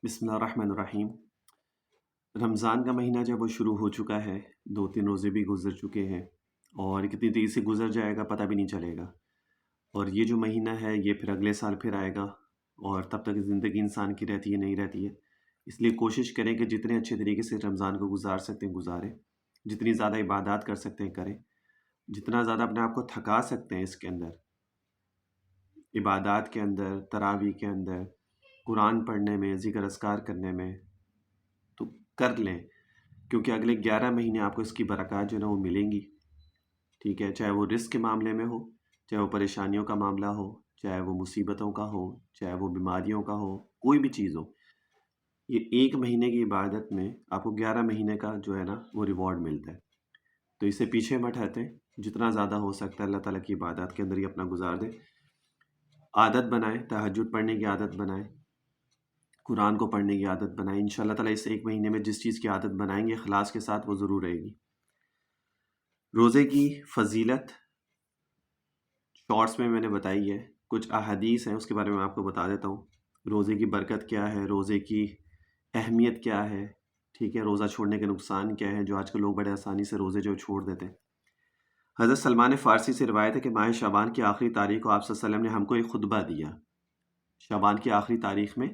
بسم اللہ الرحمن الرحیم۔ رمضان کا مہینہ جب وہ شروع ہو چکا ہے، 2-3 روزے بھی گزر چکے ہیں اور کتنی تیزی سے گزر جائے گا پتہ بھی نہیں چلے گا۔ اور یہ جو مہینہ ہے یہ پھر اگلے سال پھر آئے گا، اور تب تک زندگی انسان کی رہتی ہے نہیں رہتی ہے۔ اس لیے کوشش کریں کہ جتنے اچھے طریقے سے رمضان کو گزار سکتے ہیں گزاریں، جتنی زیادہ عبادات کر سکتے ہیں کریں، جتنا زیادہ اپنے آپ کو تھکا سکتے ہیں اس کے اندر، عبادات کے اندر، تراویح کے اندر، قرآن پڑھنے میں، ذکر اذکار کرنے میں، تو کر لیں، کیونکہ اگلے 11 مہینے آپ کو اس کی برکات جو ہے نا وہ ملیں گی۔ ٹھیک ہے، چاہے وہ رزق کے معاملے میں ہو، چاہے وہ پریشانیوں کا معاملہ ہو، چاہے وہ مصیبتوں کا ہو، چاہے وہ بیماریوں کا ہو، کوئی بھی چیز ہو، یہ ایک مہینے کی عبادت میں آپ کو 11 مہینے کا جو ہے نا وہ ریوارڈ ملتا ہے۔ تو اسے پیچھے مت ہٹیں، جتنا زیادہ ہو سکتا ہے اللہ تعالیٰ کی عبادات کے اندر ہی اپنا گزار دیں۔ عادت بنائیں، تہجد پڑھنے کی عادت بنائیں، قرآن کو پڑھنے کی عادت بنائیں۔ انشاءاللہ تعالیٰ اس ایک مہینے میں جس چیز کی عادت بنائیں گے اخلاص کے ساتھ وہ ضرور رہے گی۔ روزے کی فضیلت شارٹس میں نے بتائی ہے، کچھ احادیث ہیں اس کے بارے میں آپ کو بتا دیتا ہوں۔ روزے کی برکت کیا ہے، روزے کی اہمیت کیا ہے، ٹھیک ہے، روزہ چھوڑنے کے نقصان کیا ہے، جو آج کل لوگ بڑے آسانی سے روزے جو چھوڑ دیتے ہیں۔ حضرت سلمان فارسی سے روایت ہے کہ ماہ شعبان کی آخری تاریخ کو آپ صلی اللہ علیہ وسلم نے ہم کو ایک خطبہ دیا۔ شعبان کی آخری تاریخ میں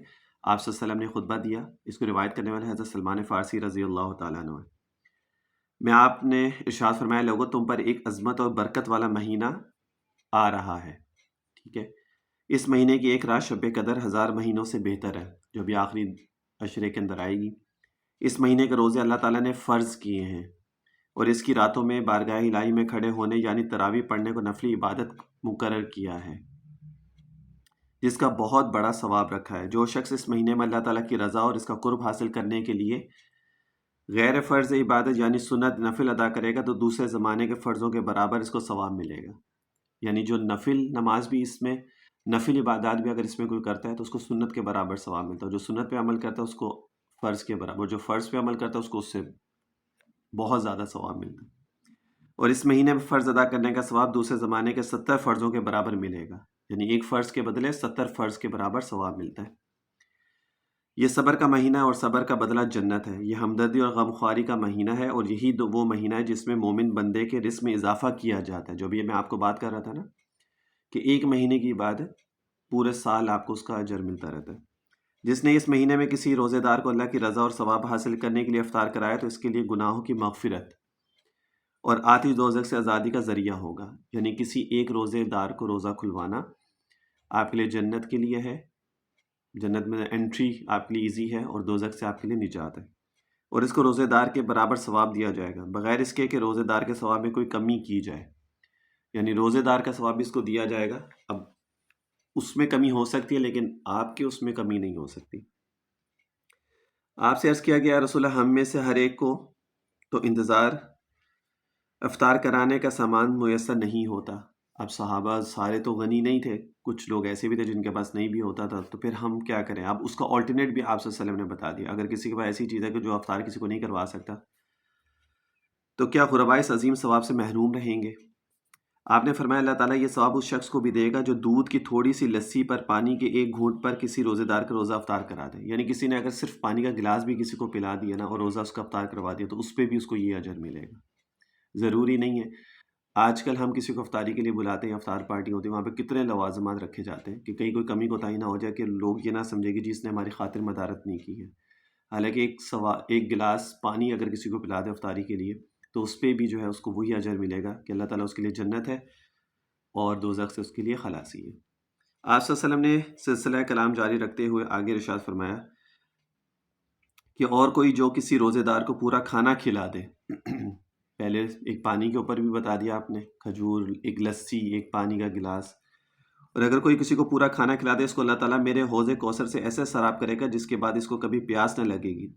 آپ صلی اللہ علیہ وسلم نے خطبہ دیا۔ اس کو روایت کرنے والے حضرت سلمان فارسی رضی اللہ تعالیٰ عنہ ہیں۔ میں آپ نے ارشاد فرمایا، لوگوں تم پر ایک عظمت اور برکت والا مہینہ آ رہا ہے، ٹھیک ہے، اس مہینے کی ایک رات شب قدر 1000 مہینوں سے بہتر ہے، جو بھی آخری عشرے کے اندر آئے گی۔ اس مہینے کے روزے اللہ تعالیٰ نے فرض کیے ہیں، اور اس کی راتوں میں بارگاہ الہی میں کھڑے ہونے یعنی تراویح پڑھنے کو نفلی عبادت مقرر کیا ہے، جس کا بہت بڑا ثواب رکھا ہے۔ جو شخص اس مہینے میں اللہ تعالیٰ کی رضا اور اس کا قرب حاصل کرنے کے لیے غیر فرض عبادت یعنی سنت نفل ادا کرے گا تو دوسرے زمانے کے فرضوں کے برابر اس کو ثواب ملے گا۔ یعنی جو نفل نماز بھی اس میں، نفل عبادات بھی اگر اس میں کوئی کرتا ہے تو اس کو سنت کے برابر ثواب ملتا ہے، جو سنت پہ عمل کرتا ہے اس کو فرض کے برابر، جو فرض پہ عمل کرتا ہے اس کو اس سے بہت زیادہ ثواب ملتا ہے۔ اور اس مہینے میں فرض ادا کرنے کا ثواب دوسرے زمانے کے 70 فرضوں کے برابر ملے گا، یعنی ایک فرض کے بدلے 70 فرض کے برابر ثواب ملتا ہے۔ یہ صبر کا مہینہ ہے اور صبر کا بدلہ جنت ہے۔ یہ ہمدردی اور غمخواری کا مہینہ ہے، اور یہی وہ مہینہ ہے جس میں مومن بندے کے رزق میں اضافہ کیا جاتا ہے، جو بھی میں آپ کو بات کر رہا تھا نا کہ ایک مہینے کی عبادت پورے سال آپ کو اس کا اجر ملتا رہتا ہے۔ جس نے اس مہینے میں کسی روزے دار کو اللہ کی رضا اور ثواب حاصل کرنے کے لیے افطار کرایا تو اس کے لیے گناہوں کی مغفرت اور آتش دوزخ سے آزادی کا ذریعہ ہوگا۔ یعنی کسی ایک روزے دار کو روزہ کھلوانا آپ کے لیے جنت کے لیے ہے، جنت میں انٹری آپ کے لیے ایزی ہے، اور دوزخ سے آپ کے لیے نجات ہے، اور اس کو روزے دار کے برابر ثواب دیا جائے گا، بغیر اس کے کہ روزے دار کے ثواب میں کوئی کمی کی جائے۔ یعنی روزے دار کا ثواب بھی اس کو دیا جائے گا، اب اس میں کمی ہو سکتی ہے لیکن آپ کے اس میں کمی نہیں ہو سکتی۔ آپ سے عرض کیا گیا رسول اللہ، ہم میں سے ہر ایک کو تو انتظار افطار کرانے کا سامان میسر نہیں ہوتا۔ اب صحابہ سارے تو غنی نہیں تھے، کچھ لوگ ایسے بھی تھے جن کے پاس نہیں بھی ہوتا تھا، تو پھر ہم کیا کریں؟ اب اس کا آلٹرنیٹ بھی آپ صلی اللہ علیہ وسلم نے بتا دیا۔ اگر کسی کے پاس ایسی چیز ہے کہ جو افطار کسی کو نہیں کروا سکتا تو کیا غرباء اس عظیم ثواب سے محروم رہیں گے؟ آپ نے فرمایا اللہ تعالیٰ یہ ثواب اس شخص کو بھی دے گا جو دودھ کی تھوڑی سی لسی پر پانی کے ایک گھونٹ پر کسی روزے دار کا روزہ افطار کرا دے۔ یعنی کسی نے اگر صرف پانی کا گلاس بھی کسی کو پلا دیا نا اور روزہ اس کا افطار کروا دیا تو اس پہ بھی اس کو یہ اجر ملے گا۔ ضروری نہیں ہے، آج کل ہم کسی کو افطاری کے لیے بلاتے ہیں، افطار پارٹی ہوتی ہے، وہاں پہ کتنے لوازمات رکھے جاتے ہیں کہ کہیں کوئی کمی کوتاہی نہ ہو جائے کہ لوگ یہ نہ سمجھے کہ جی اس نے ہماری خاطر مدارت نہیں کی ہے۔ حالانکہ ایک گلاس پانی اگر کسی کو پلا دے افطاری کے لیے تو اس پہ بھی جو ہے اس کو وہی اجر ملے گا کہ اللہ تعالیٰ اس کے لیے جنت ہے اور دوزخ سے اس کے لیے خلاصی ہے۔ آپ صلی اللہ علیہ وسلم نے سلسلہ کلام جاری رکھتے ہوئے آگے ارشاد فرمایا کہ اور کوئی جو کسی روزے دار کو پورا کھانا کھلا دے، پہلے ایک پانی کے اوپر بھی بتا دیا آپ نے، کھجور، ایک لسی، ایک پانی کا گلاس، اور اگر کوئی کسی کو پورا کھانا کھلا دے اس کو اللہ تعالیٰ میرے حوض کوثر سے ایسے سراب کرے گا جس کے بعد اس کو کبھی پیاس نہ لگے گی،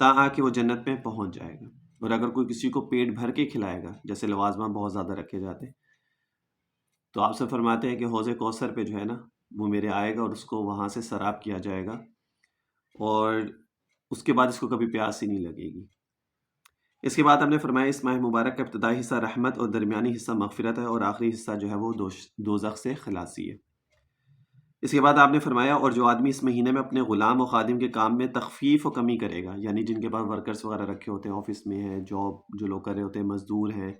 تا آ کے وہ جنت میں پہنچ جائے گا۔ اور اگر کوئی کسی کو پیٹ بھر کے کھلائے گا، جیسے لوازمات بہت زیادہ رکھے جاتے ہیں، تو آپ سے فرماتے ہیں کہ حوض کوثر پہ جو ہے نا وہ میرے آئے گا اور اس کو وہاں سے سراب کیا جائے گا، اور اس کے بعد اس کو کبھی پیاس ہی نہیں لگے گی۔ اس کے بعد ہم نے فرمایا اس ماہ مبارک کا ابتدائی حصہ رحمت اور درمیانی حصہ مغفرت ہے، اور آخری حصہ جو ہے وہ دوزخ سے خلاصی ہے۔ اس کے بعد آپ نے فرمایا اور جو آدمی اس مہینے میں اپنے غلام و خادم کے کام میں تخفیف و کمی کرے گا، یعنی جن کے پاس ورکرز وغیرہ رکھے ہوتے ہیں، آفس میں ہیں، جاب جو لوگ کر رہے ہوتے ہیں، مزدور ہیں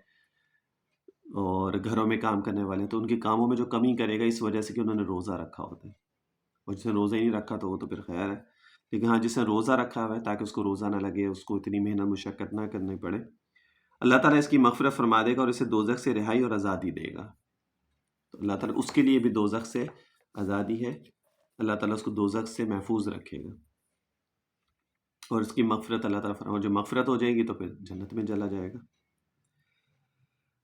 اور گھروں میں کام کرنے والے ہیں، تو ان کے کاموں میں جو کمی کرے گا اس وجہ سے کہ انہوں نے روزہ رکھا ہوتا ہے، اور جس نے روزہ ہی نہیں رکھا تو وہ تو پھر خیر ہے، لیکن ہاں جس نے روزہ رکھا ہوا ہے تاکہ اس کو روزہ نہ لگے، اس کو اتنی محنت مشقت نہ کرنی پڑے، اللہ تعالیٰ اس کی مغفرت فرما دے گا اور اسے دوزخ سے رہائی اور آزادی دے گا. تو اللہ تعالیٰ اس کے لیے بھی دوزخ سے آزادی ہے، اللہ تعالیٰ اس کو دوزخ سے محفوظ رکھے گا اور اس کی مغفرت اللہ تعالیٰ فرما، جو مغفرت ہو جائے گی تو پھر جنت میں چلا جائے گا.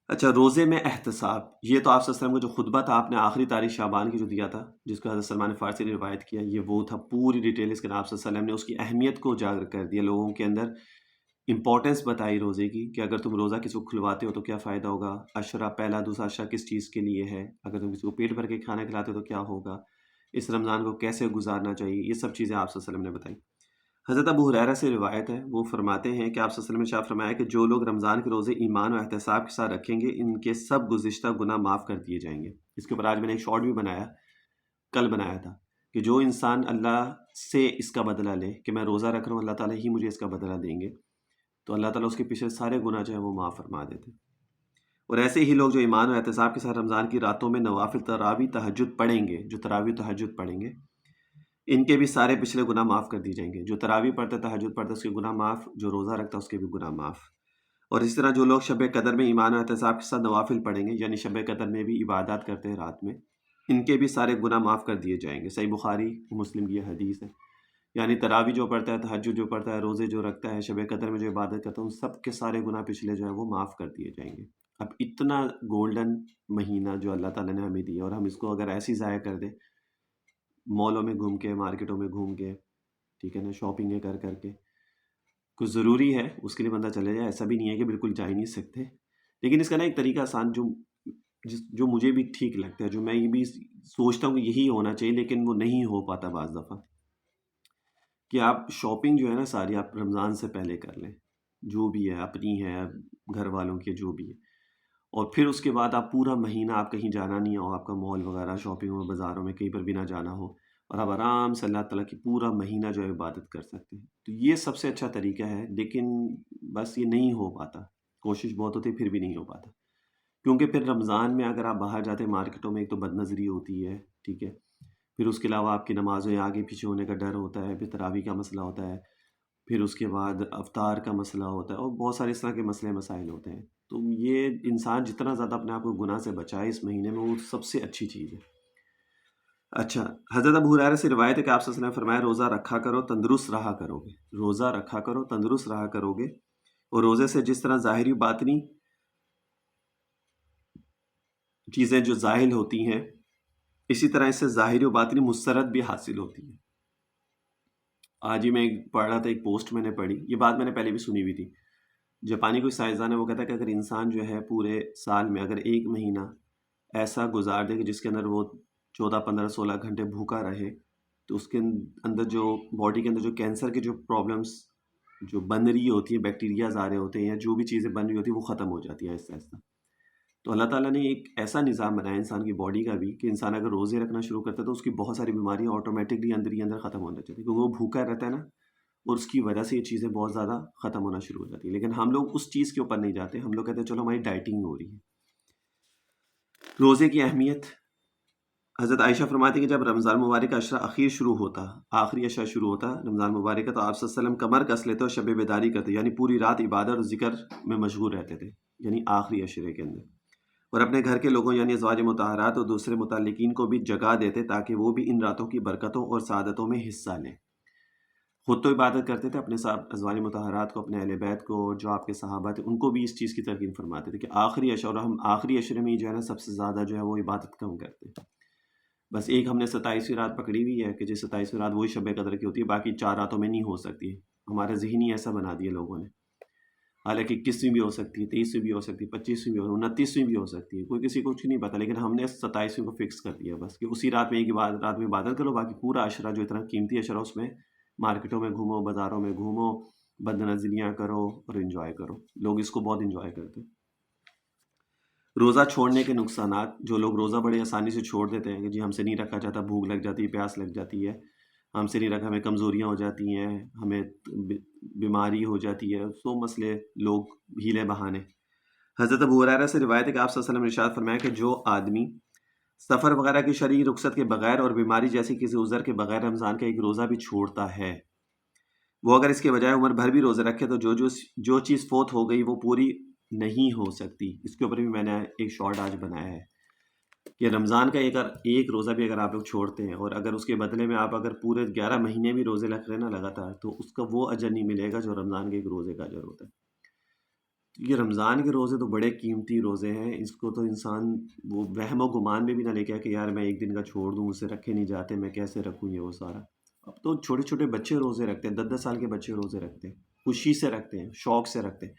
اچھا، روزے میں احتساب، یہ تو آپ صلی اللہ علیہ وسلم کا جو خطبہ تھا آپ نے آخری تاریخ شعبان کی جو دیا تھا، جس کو حضرت سلمان فارسی نے روایت کیا، یہ وہ تھا پوری ڈیٹیل اس کے آپ صلی اللہ علیہ وسلم نے اس کی اہمیت کو اجاگر کر دیا، لوگوں کے اندر امپورٹنس بتائی روزے کی کہ اگر تم روزہ کسی کو کھلواتے ہو تو کیا فائدہ ہوگا، عشرہ پہلا دوسرا عشرہ کس چیز کے لیے ہے، اگر تم کسی کو پیٹ بھر کے کھانا کھلاتے ہو تو کیا ہوگا، اس رمضان کو کیسے گزارنا چاہیے، یہ سب چیزیں آپ صلی اللہ علیہ وسلم نے بتائی. حضرت ابو ہریرہ سے روایت ہے، وہ فرماتے ہیں کہ آپ صلی اللہ علیہ وسلم نے ارشاد فرمایا کہ جو لوگ رمضان کے روزے ایمان و احتساب کے ساتھ رکھیں گے ان کے سب گزشتہ گناہ معاف کر دیے جائیں گے. اس کے اوپر آج میں نے ایک شارٹ بھی بنایا، کل بنایا تھا، کہ جو انسان اللہ سے اس کا بدلہ لے کہ میں روزہ رکھ رہا ہوں، اللہ تعالیٰ ہی مجھے اس کا بدلہ دیں گے، تو اللہ تعالیٰ اس کے پیچھے سارے گناہ جو ہے وہ معاف فرما دیتے. اور ایسے ہی لوگ جو ایمان و احتساب کے ساتھ رمضان کی راتوں میں نوافل تراویح تہجد پڑھیں گے، جو تراویح تہجد پڑھیں گے، ان کے بھی سارے پچھلے گناہ معاف کر دیے جائیں گے. جو تراویح پڑھتا ہے، تہجد پڑھتا ہے، اس کے گناہ معاف، جو روزہ رکھتا ہے اس کے بھی گناہ معاف. اور اس طرح جو لوگ شب قدر میں ایمان و احتساب کے ساتھ نوافل پڑھیں گے، یعنی شب قدر میں بھی عبادات کرتے ہیں رات میں، ان کے بھی سارے گناہ معاف کر دیے جائیں گے. صحیح بخاری مسلم کی یہ حدیث ہے. یعنی تراویح جو پڑھتا ہے، تہجد جو پڑھتا ہے، روزے جو رکھتا ہے، شب قدر میں جو عبادت کرتا ہے، ان سب کے سارے گناہ پچھلے جو ہیں وہ معاف کر دیے جائیں گے. اب اتنا گولڈن مہینہ جو اللہ تعالیٰ نے ہمیں دیا اور ہم اس کو اگر ایسی ضائع کر دیں، مالوں میں گھوم کے، مارکیٹوں میں گھوم کے، ٹھیک ہے نا، شاپنگیں کر کر کے، کچھ ضروری ہے اس کے لیے بندہ چلے جائے، ایسا بھی نہیں ہے کہ بالکل جا ہی نہیں سکتے، لیکن اس کا نا ایک طریقہ آسان جو مجھے بھی ٹھیک لگتا ہے، جو میں یہ بھی سوچتا ہوں کہ یہی ہونا چاہیے لیکن وہ نہیں ہو پاتا بعض دفعہ، کہ آپ شاپنگ جو ہے نا ساری آپ رمضان سے پہلے کر لیں، جو بھی ہے، اپنی ہے، گھر والوں کی، جو بھی ہے، اور پھر اس کے بعد آپ پورا مہینہ آپ کہیں جانا نہیں ہو، آپ کا مال وغیرہ شاپنگ میں، بازاروں میں کہیں پر بھی نہ جانا ہو، اور آپ آرام سے اللہ تعالیٰ کی پورا مہینہ جو ہے عبادت کر سکتے ہیں. تو یہ سب سے اچھا طریقہ ہے، لیکن بس یہ نہیں ہو پاتا، کوشش بہت ہوتی ہے پھر بھی نہیں ہو پاتا، کیونکہ پھر رمضان میں اگر آپ باہر جاتے ہیں مارکیٹوں میں، ایک تو بد نظری ہوتی ہے، ٹھیک ہے، پھر اس کے علاوہ آپ کی نمازیں آگے پیچھے ہونے کا ڈر ہوتا ہے، پھر تراویح کا مسئلہ ہوتا ہے، پھر اس کے بعد افطار کا مسئلہ ہوتا ہے، اور بہت سارے اس طرح کے مسئلے مسائل ہوتے ہیں. تو یہ انسان جتنا زیادہ اپنے آپ کو گناہ سے بچائے اس مہینے میں، وہ سب سے اچھی چیز ہے. اچھا، حضرت ابو ہریرہ سے روایت ہے کہ آپ صلی اللہ علیہ وسلم نے فرمایا روزہ رکھا کرو تندرست رہا کرو گے، روزہ رکھا کرو تندرست رہا کرو گے، اور روزے سے جس طرح ظاہری و باطنی چیزیں جو ظاہر ہوتی ہیں، اسی طرح اس سے ظاہری و باطنی مسرت بھی حاصل ہوتی ہے. آج ہی میں پڑھ رہا تھا، ایک پوسٹ میں نے پڑھی، یہ بات میں نے پہلے بھی سنی ہوئی تھی. جاپانی کوئی سائنسدان ہے، وہ کہتا ہے کہ اگر انسان جو ہے پورے سال میں اگر ایک مہینہ ایسا گزار دے کہ جس کے اندر وہ 14 15 16 گھنٹے بھوکا رہے، تو اس کے اندر جو باڈی کے اندر جو کینسر کی جو پرابلمس جو بن رہی ہوتی ہیں، بیکٹیریاز آ رہے ہوتے ہیں یا جو بھی چیزیں بن رہی ہوتی ہیں، وہ ختم ہو جاتی ہیں آہستہ آہستہ. تو اللہ تعالیٰ نے ایک ایسا نظام بنایا انسان کی باڈی کا بھی کہ انسان اگر روزے رکھنا شروع کرتا ہے تو اس کی بہت ساری بیماریاں آٹومیٹکلی اندر ہی اندر ختم ہونا چاہتی ہیں، کیونکہ وہ بھوکا رہتا ہے نا، اور اس کی وجہ سے یہ چیزیں بہت زیادہ ختم ہونا شروع ہو جاتی ہیں. لیکن ہم لوگ اس چیز کے اوپر نہیں جاتے، ہم لوگ کہتے ہیں چلو ہماری ڈائٹنگ ہو رہی ہے. روزے کی اہمیت، حضرت عائشہ فرماتی کہ جب رمضان مبارک کا عشرہ اخیر شروع ہوتا، آخری عشرہ شروع ہوتا رمضان مبارک کا، تو آپ صلی اللہ علیہ وسلم کمر کس لیتے اور شب بیداری کرتے، یعنی پوری رات عبادت اور ذکر میں مشغول رہتے تھے، یعنی آخری عشرے کے اندر، اور اپنے گھر کے لوگوں یعنی ازواج مطہرات اور دوسرے متعلقین کو بھی جگا دیتے تاکہ وہ بھی ان راتوں کی برکتوں اور سعادتوں میں حصہ لیں. خود تو عبادت کرتے تھے، اپنے ساتھ ازواج مطہرات کو، اپنے اہل بیت کو، جو آپ کے صحابہ تھے ان کو بھی اس چیز کی ترغیب فرماتے تھے کہ آخری عشرہ، اور ہم آخری عشرے میں ہی جو ہے نا سب سے زیادہ جو ہے وہ عبادت کم کرتے ہیں. بس ایک ہم نے 27ویں رات پکڑی ہوئی ہے کہ جو 27ویں رات وہی شب قدر کی ہوتی ہے، باقی 4 راتوں میں نہیں ہو سکتی. ہمارے ذہنی ایسا بنا دیا لوگوں نے، حالانکہ 21ویں بھی ہو سکتی ہے، 23ویں بھی ہو سکتی ہے، 25ویں بھی ہو، 29ویں بھی ہو سکتی ہے، کوئی کسی کو کچھ نہیں پتا، لیکن ہم نے 27ویں کو فکس کر دیا بس کہ اسی رات میں ایک رات میں عبادت کرو، باقی پورا عشرہ جو اتنا قیمتی عشرہ اس میں مارکیٹوں میں گھومو، بازاروں میں گھومو، بد نظریاں کرو اور انجوائے کرو. لوگ اس کو بہت انجوائے کرتے ہیں. روزہ چھوڑنے کے نقصانات، جو لوگ روزہ بڑے آسانی سے چھوڑ دیتے ہیں کہ جی ہم سے نہیں رکھا جاتا، بھوک لگ جاتی ہے، پیاس لگ جاتی ہے، ہم سے نہیں رکھا، ہمیں کمزوریاں ہو جاتی ہیں، ہمیں بیماری ہو جاتی ہے، سو مسئلے، لوگ ہیلے بہانے۔ حضرت ابو ہریرہ سے روایت ہے کہ آپ صلی اللہ علیہ وسلم نے ارشاد فرمایا کہ جو آدمی سفر وغیرہ کی شرعی رخصت کے بغیر اور بیماری جیسی کسی عذر کے بغیر رمضان کا ایک روزہ بھی چھوڑتا ہے، وہ اگر اس کے بجائے عمر بھر بھی روزے رکھے تو جو چیز فوت ہو گئی وہ پوری نہیں ہو سکتی۔ اس کے اوپر بھی میں نے ایک شارٹ آج بنایا ہے کہ رمضان کا ایک روزہ بھی اگر آپ لوگ چھوڑتے ہیں اور اگر اس کے بدلے میں آپ اگر پورے 11 مہینے بھی روزے رکھ رہے ہیں نا لگاتار، تو اس کا وہ اجر نہیں ملے گا جو رمضان کے ایک روزے کا اجر ہوتا ہے۔ یہ رمضان کے روزے تو بڑے قیمتی روزے ہیں، اس کو تو انسان وہ وہم و گمان میں بھی نہ لے کے کہ یار میں ایک دن کا چھوڑ دوں، اسے رکھے نہیں جاتے، میں کیسے رکھوں یہ وہ سارا۔ اب تو چھوٹے چھوٹے بچے روزے رکھتے ہیں، 10 سال کے بچے روزے رکھتے ہیں، خوشی سے رکھتے ہیں، شوق سے رکھتے ہیں،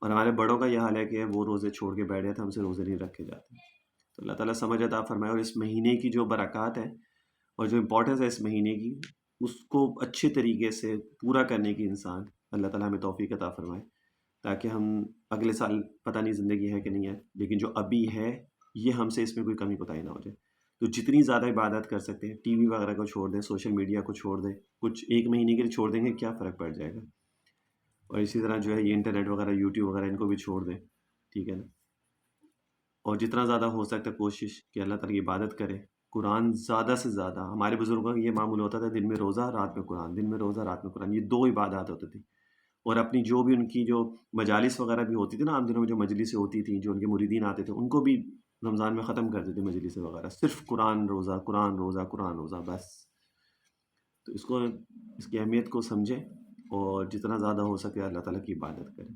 اور ہمارے بڑوں کا یہ حال ہے کہ وہ روزے چھوڑ کے بیٹھ جاتے ہیں، ہم سے روزے نہیں رکھے جاتے۔ تو اللہ تعالیٰ سمجھ عطا فرمائے، اور اس مہینے کی جو برکات ہے اور جو امپورٹنس ہے اس مہینے کی، اس کو اچھے طریقے سے پورا کرنے کی انسان اللہ تعالیٰ ہمیں توفیق عطا فرمائے، تاکہ ہم اگلے سال پتہ نہیں زندگی ہے کہ نہیں ہے، لیکن جو ابھی ہے یہ ہم سے اس میں کوئی کمی کوتاہی نہ ہو جائے۔ تو جتنی زیادہ عبادت کر سکتے ہیں، ٹی وی وغیرہ کو چھوڑ دیں، سوشل میڈیا کو چھوڑ دیں، کچھ ایک مہینے کے لیے چھوڑ دیں گے کیا فرق پڑ جائے گا۔ اور اسی طرح جو ہے یہ انٹرنیٹ وغیرہ، یوٹیوب وغیرہ، ان کو بھی چھوڑ دیں، ٹھیک ہے نا۔ اور جتنا زیادہ ہو سکتا ہے کوشش کہ اللہ تعالیٰ کی عبادت کرے، قرآن زیادہ سے زیادہ۔ ہمارے بزرگوں کا یہ معمول ہوتا تھا، دن میں روزہ، رات میں قرآن، دن میں روزہ، رات میں قرآن، یہ 2 عبادات ہوتی تھی۔ اور اپنی جو بھی ان کی جو مجالس وغیرہ بھی ہوتی تھی نا، عام دنوں میں جو مجلسیں ہوتی تھیں، جو ان کے مریدین آتے تھے، ان کو بھی رمضان میں ختم کر دیتے مجلسیں وغیرہ، صرف قرآن روزہ، قرآن روزہ، قرآن روزہ، بس۔ تو اس کی اہمیت کو سمجھیں اور جتنا زیادہ ہو سکے اللہ تعالیٰ کی عبادت کریں۔